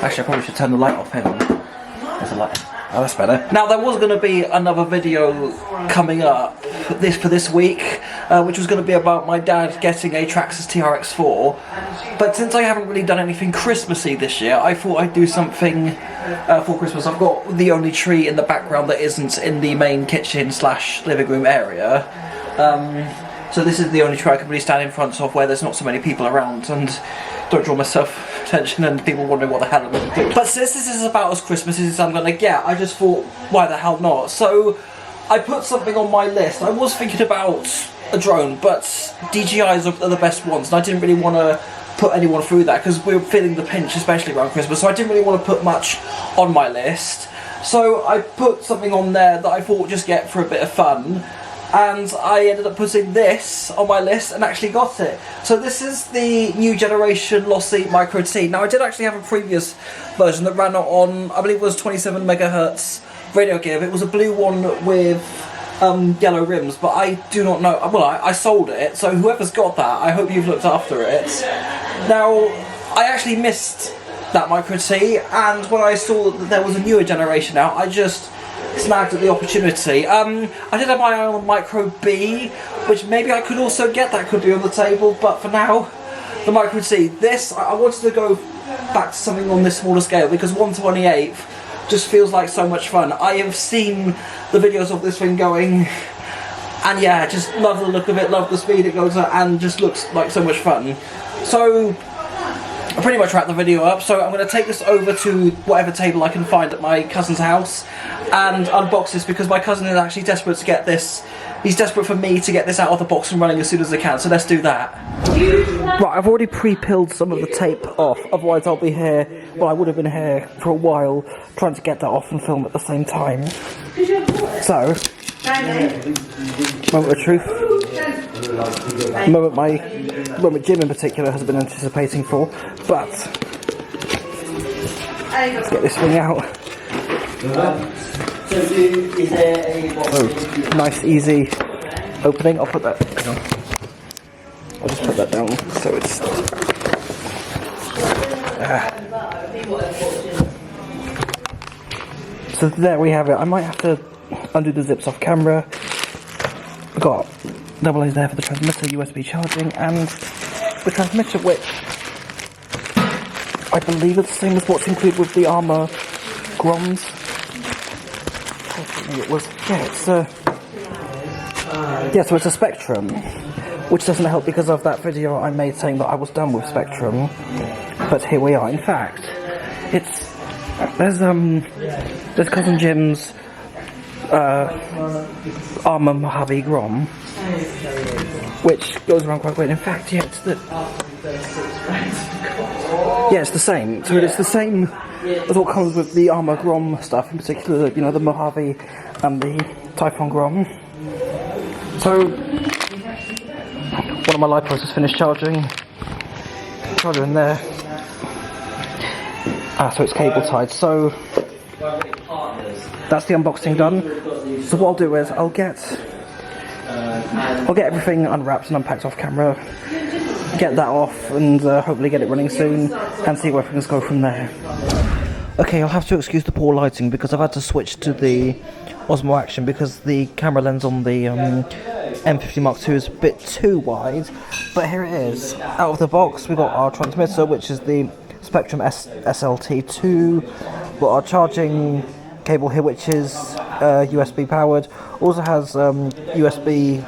Actually, I probably should turn the light off. Hang on. There's a light. Oh, that's better. Now, there was going to be another video coming up for this week, which was going to be about my dad getting a Traxxas TRX4. But since I haven't really done anything Christmassy this year, I thought I'd do something for Christmas. I've got the only tree in the background that isn't in the main kitchen / living room area. So this is the only tree I can really stand in front of where there's not so many people around and don't draw myself attention and people wondering what the hell I'm going to do. But since this is about as Christmassy as I'm going to get, I just thought, why the hell not? So I put something on my list. I was thinking about a drone, but DJIs are the best ones, and I didn't really want to put anyone through that because we're feeling the pinch, especially around Christmas, so I didn't really want to put much on my list. So I put something on there that I thought would just get for a bit of fun. And I ended up putting this on my list and actually got it. So this is the new generation Losi Micro-T. Now I did actually have a previous version that ran on, I believe it was 27 megahertz radio gear. It was a blue one with yellow rims, but I do not know. Well, I sold it, so whoever's got that, I hope you've looked after it. Now, I actually missed that Micro-T, and when I saw that there was a newer generation out, I just snagged at the opportunity. I did have my eye on Micro-B, which maybe I could also get, that could be on the table, but for now, the Micro-T. This, I wanted to go back to something on this smaller scale, because 1/28 just feels like so much fun. I have seen the videos of this thing going, and yeah, just love the look of it, love the speed it goes at, and just looks like so much fun. So I pretty much wrapped the video up, so I'm going to take this over to whatever table I can find at my cousin's house and unbox this, because my cousin is actually desperate to get this. He's desperate for me to get this out of the box and running as soon as I can, so let's do that. Right, I've already pre-pilled some of the tape off, otherwise I'll be here, well, I would have been here for a while trying to get that off and film at the same time. So, moment of truth. Moment Jim in particular has been anticipating for, but let's get this thing out. Oh, nice easy opening. I'll put that, hang on. I'll just put that down so it's So there we have it. I might have to undo the zips off camera. I've got double A's there for the transmitter, USB charging, and the transmitter, which I believe is the same as what's included with the Armour Groms. It was, yeah, so it's a Spectrum, which doesn't help because of that video I made saying that I was done with Spectrum, but here we are. In fact, there's Cousin Jim's Armour Mojave Grom, which goes around quite quick. In fact, yeah, it's the same. So it's the same as what comes with the Armour Grom stuff, in particular, you know, the Mojave and the Typhon Grom. So one of my LiPos has finished charging. Charger in there. So it's cable tied. So that's the unboxing done. So what I'll do is I'll get everything unwrapped and unpacked off camera, get that off, and hopefully get it running soon, and see where things go from there. Okay, I'll have to excuse the poor lighting because I've had to switch to the Osmo Action because the camera lens on the M50 Mark II is a bit too wide. But here it is. Out of the box, we've got our transmitter, which is the Spectrum SLT2. We've got our charging cable here, which is USB powered. Also has USB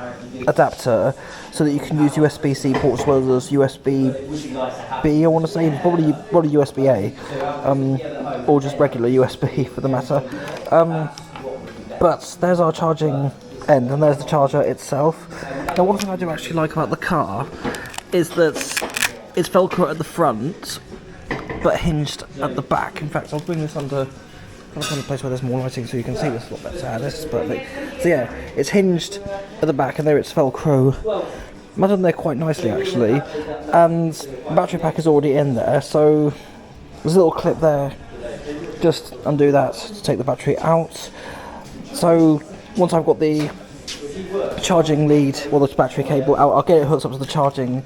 adapter so that you can use USB-C ports as well as USB-B, I want to say, probably USB-A, or just regular USB for the matter. But there's our charging end, and there's the charger itself. Now, one thing I do actually like about the car is that it's Velcro at the front, but hinged at the back. In fact, I'll bring this under a place where there's more lighting so you can see this a lot better. This is perfect. So yeah, it's hinged at the back, and there it's Velcro. I've done there quite nicely actually, and the battery pack is already in there, so there's a little clip there. Just undo that to take the battery out. So once I've got the charging lead, well, the battery cable out, I'll get it hooked up to the charging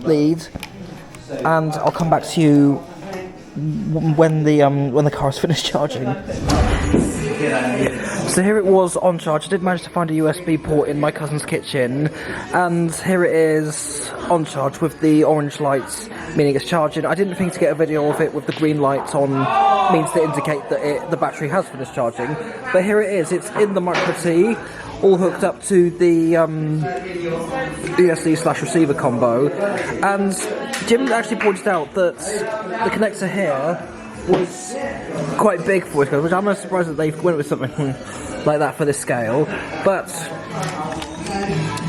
lead, and I'll come back to you when the car is finished charging. So here it was on charge. I did manage to find a USB port in my cousin's kitchen, and here it is on charge with the orange lights, meaning it's charging. I didn't think to get a video of it with the green lights on means to indicate that the battery has finished charging, but here it is. It's in the Micro-T, all hooked up to the ESC/receiver combo, and Jim actually pointed out that the connector here was quite big for it, which I'm not surprised that they went with something like that for this scale, but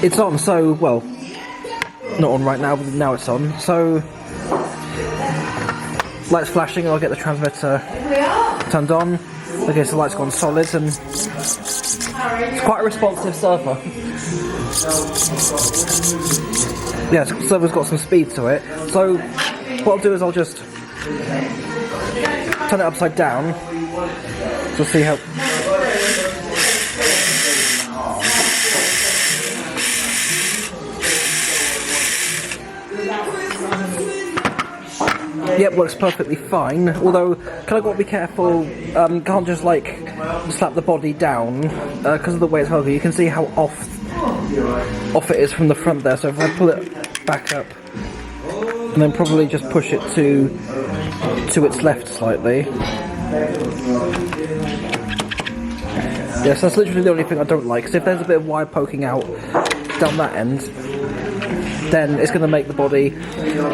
it's on, so, well, not on right now, but now it's on, so lights flashing, I'll get the transmitter turned on. Okay, so the light's gone solid, and it's quite a responsive server. Yeah, the server's got some speed to it, so what I'll do is I'll just turn it upside down to see how. Yep, works perfectly fine, although kind of got to be careful, can't just like slap the body down, because of the way it's held. You can see how off it is from the front there, so if I pull it back up and then probably just push it to its left slightly. Yes, that's literally the only thing I don't like, because if there's a bit of wire poking out down that end, then it's going to make the body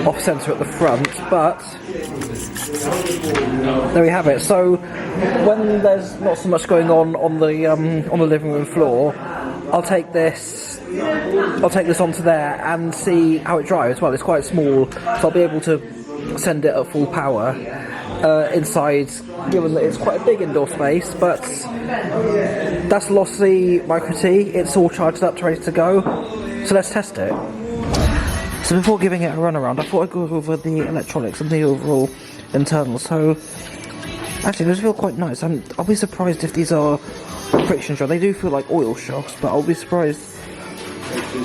off-center at the front, but there we have it. So when there's not so much going on the living room floor, I'll take this onto there and see how it drives. Well, it's quite small, so I'll be able to send it at full power inside, given that it's quite a big indoor space. But that's Losi Micro-T. It's all charged up, ready to go. So let's test it. So before giving it a run around, I thought I'd go over the electronics and the overall internals. So actually, those feel quite nice, and I'll be surprised if these are friction shocks. They do feel like oil shocks, but I'll be surprised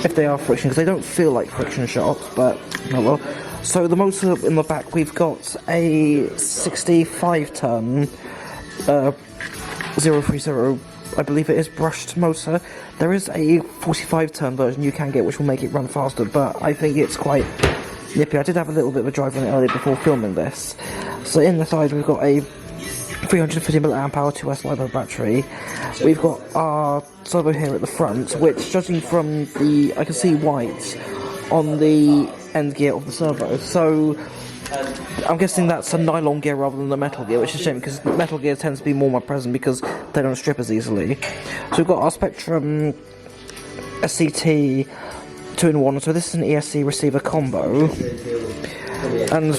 if they are friction, because they don't feel like friction shocks, but oh well. So the motor in the back, we've got a 65-ton 030, I believe it is, brushed motor. There is a 45-ton version you can get, which will make it run faster, but I think it's quite nippy. I did have a little bit of a drive on it earlier before filming this. So in the side we've got a 350 mAh 2S LiPo battery. We've got our servo here at the front, which, judging from I can see white on the end gear of the servo, so I'm guessing that's a nylon gear rather than the metal gear, which is a shame, because metal gear tends to be more my present because they don't strip as easily. So we've got our Spectrum SCT 2-in-1, so this is an ESC receiver combo, and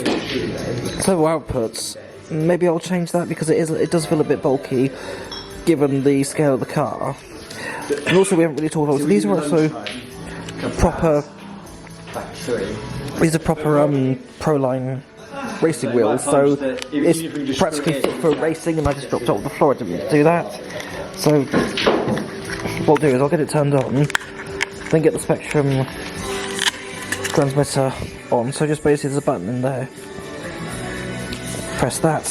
servo outputs. Maybe I'll change that, because it does feel a bit bulky given the scale of the car. And also, we haven't really talked about, so these are also proper Proline racing wheels, so it's practically fit for racing, and I just dropped it off the floor. I didn't mean to do that. So what I'll do is I'll get it turned on, then get the Spectrum transmitter on. So just basically there's a button in there. Press that.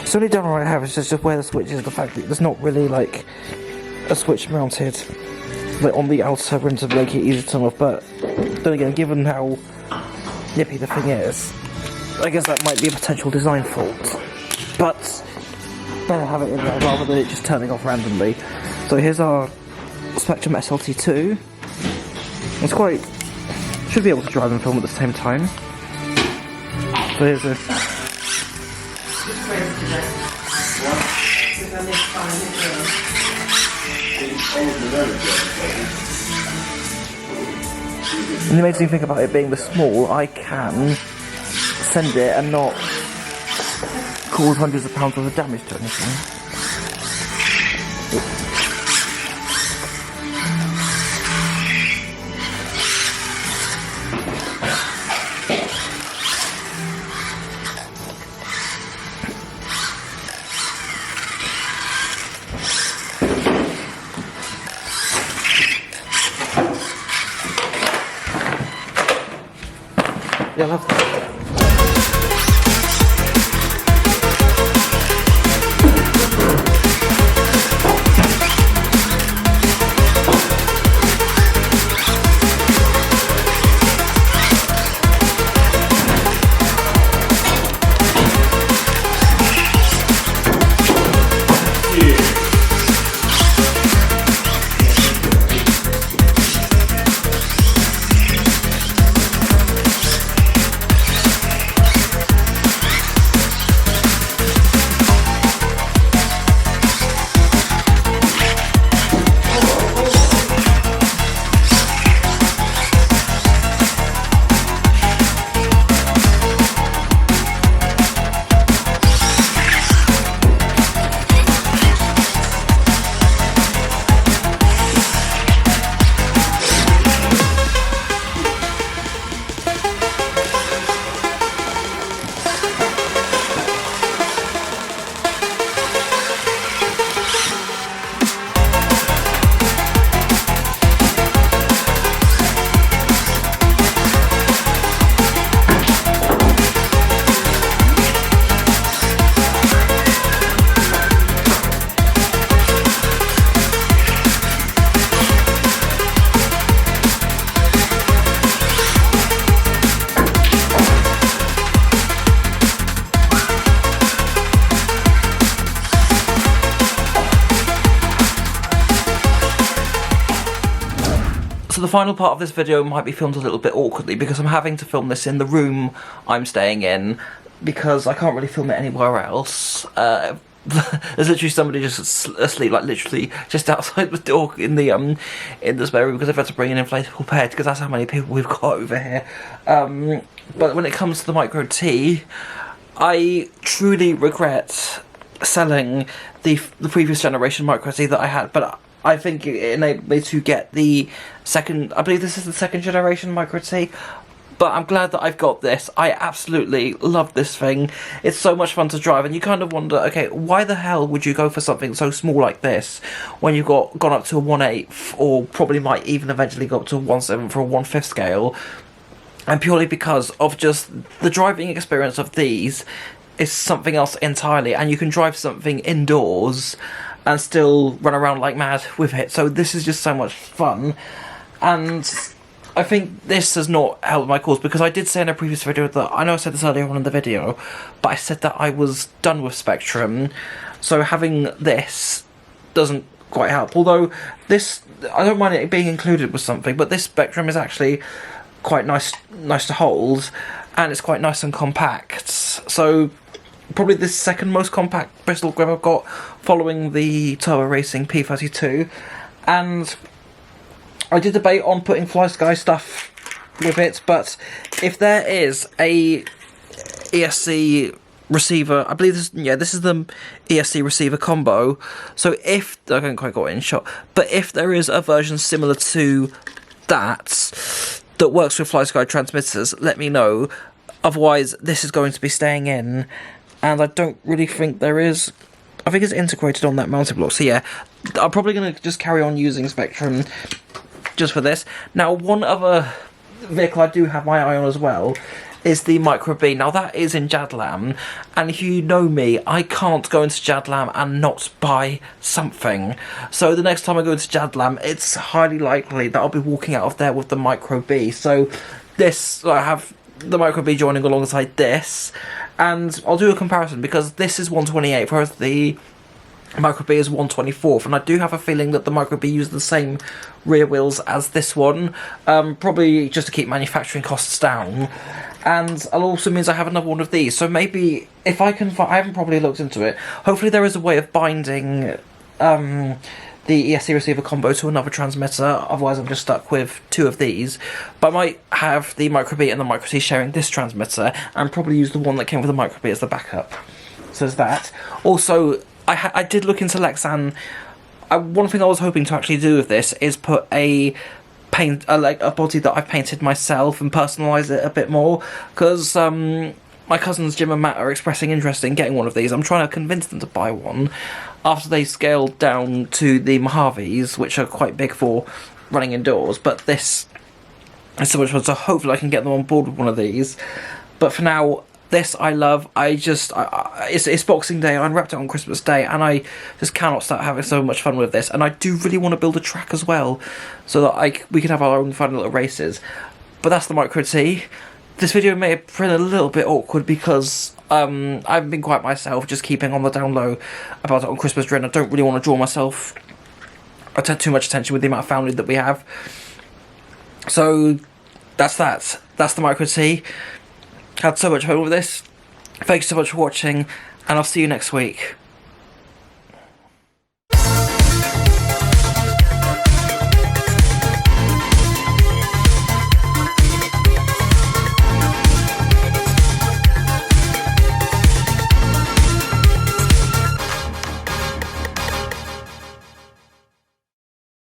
So the only downside I have is just where the switch is, the fact that there's not really like a switch mounted like on the outer rim to make it easy to turn off, but then again, given how nippy the thing is, I guess that might be a potential design fault, but better have it in there rather than it just turning off randomly. So here's our Spectrum SLT2. It's quite, should be able to drive and film at the same time. So here's a and the amazing thing about it being this small, I can send it and not cause hundreds of pounds worth of damage to anything. Yeah, I love that. So the final part of this video might be filmed a little bit awkwardly because I'm having to film this in the room I'm staying in because I can't really film it anywhere else. There's literally somebody just asleep, like literally just outside the door in the spare room because I've had to bring an inflatable bed because that's how many people we've got over here. But when it comes to the Micro-T, I truly regret selling the previous generation Micro-T that I had, but I think it enabled me to get the second, I believe this is the second generation Micro-T, but I'm glad that I've got this. I absolutely love this thing. It's so much fun to drive, and you kind of wonder, okay, why the hell would you go for something so small like this when you've gone up to a 1/8, or probably might even eventually go up to a 1/7 or a 1/5 scale, and purely because of just the driving experience of these is something else entirely, and you can drive something indoors and still run around like mad with it. So this is just so much fun, and I think this has not helped my cause because I did say in a previous video that, I know I said this earlier on in the video, but I said that I was done with Spectrum, so having this doesn't quite help. Although this, I don't mind it being included with something, but this Spectrum is actually quite nice to hold, and it's quite nice and compact. So probably the second most compact Bristol grip I've got, following the Turbo Racing P32, and I did debate on putting FlySky stuff with it, but if there is a ESC receiver, I believe this is the ESC receiver combo, so if, I haven't quite got it in shot, but if there is a version similar to that works with FlySky transmitters, let me know. Otherwise, this is going to be staying in, and I don't really think there is. I think it's integrated on that mounting block, so yeah, I'm probably going to just carry on using Spectrum just for this. Now, one other vehicle I do have my eye on as well is the Micro-B. Now, that is in Jadlam, and if you know me, I can't go into Jadlam and not buy something. So the next time I go into Jadlam, it's highly likely that I'll be walking out of there with the Micro-B. So this, I have the Micro-B joining alongside this, and I'll do a comparison because this is 128, whereas the Micro-B is 124th, and I do have a feeling that the Micro-B uses the same rear wheels as this one, probably just to keep manufacturing costs down. And it also means I have another one of these, so maybe if I can find, I haven't probably looked into it, hopefully there is a way of binding the ESC receiver combo to another transmitter, otherwise I'm just stuck with two of these. But I might have the Micro-B and the Micro-T sharing this transmitter, and probably use the one that came with the Micro-B as the backup. So there's that. Also, I did look into Lexan. One thing I was hoping to actually do with this is put a body that I've painted myself and personalise it a bit more, because my cousins Jim and Matt are expressing interest in getting one of these. I'm trying to convince them to buy one after they scaled down to the Mojaves, which are quite big for running indoors, but this is so much fun, so hopefully I can get them on board with one of these. But for now, this I love. It's Boxing Day, I unwrapped it on Christmas Day, and I just cannot stop having so much fun with this. And I do really want to build a track as well, so that we can have our own fun little races. But that's the Micro-T. This video may have been a little bit awkward because I haven't been quite myself, just keeping on the down low about it on Christmas Day, and I don't really want to draw myself too much attention with the amount of family that we have. So that's that. That's the Micro-T. Had so much fun with this. Thanks so much for watching, and I'll see you next week.